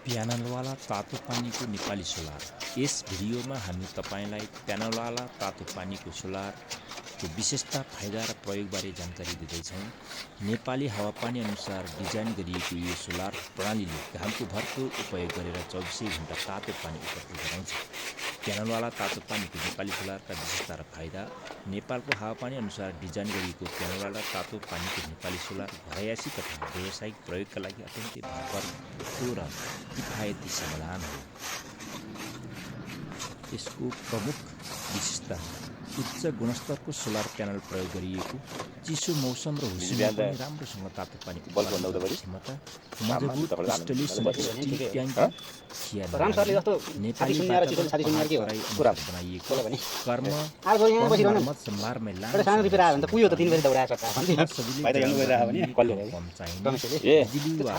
प्यानलवाला तातो पानीको नेपाली सोलर। यस भिडियोमा हामी तपाईलाई प्यानलवाला तातो पानीको सोलरको विशेषता, फाइदा र प्रयोगबारे जानकारी दिँदैछौँ। नेपाली हावापानी अनुसार डिजाइन गरिएको यो सोलर प्रणालीले घामको भरपूर उपयोग गरेर 24 घण्टा तातो पानी उपलब्ध गराउँछ। प्यानलवाला तातो पानीको नेपाली सोलरका विशेषता र फाइदा। नेपालको हावापानी अनुसार डिजाइन गरिएको प्यानलवाला तातो पानीको नेपाली सोलर घरयासी तथा व्यावसायिक प्रयोगका लागि अत्यन्तै भरपर्दो र किफायती समाधान हो। यसको प्रमुख विशेषता उच्च गुणस्तरको सोलर प्यानल प्रयोग गरिएको, चिसो मौसम र हुस्सीमा पनि राम्रोसँग तातो पानी उपलब्ध गराउने क्षमता, मजबुत स्टेनलेस स्टिल ट्याङ्की, नेपाली बनाइएको, कर्म मर्मत सम्भारमा लामो कम चाहिने बिजुली वा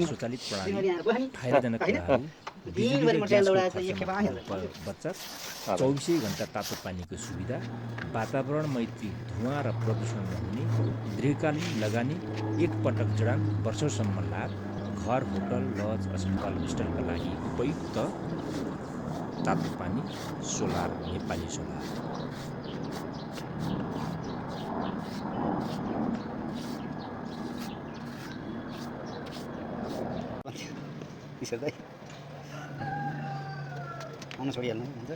स्वचालित प्रणाली। फाइदाजनक कुराहरू: बिजुली र ग्यासको खर्चमा बचत, 24 घण्टा तातो पानीको सुविधा, वातावरण मैत्री धुवाँ र प्रदूषण नहुने, दीर्घकालीन लगानी, एक पटक जडान, वर्षौसम्म लाभ, घर, होटल, लज, अस्पताल, होस्टलका लागि उपयुक्त तातो पानी सोलर नेपाली सोलर। आउन छोडिहाल्नु हुन्छ।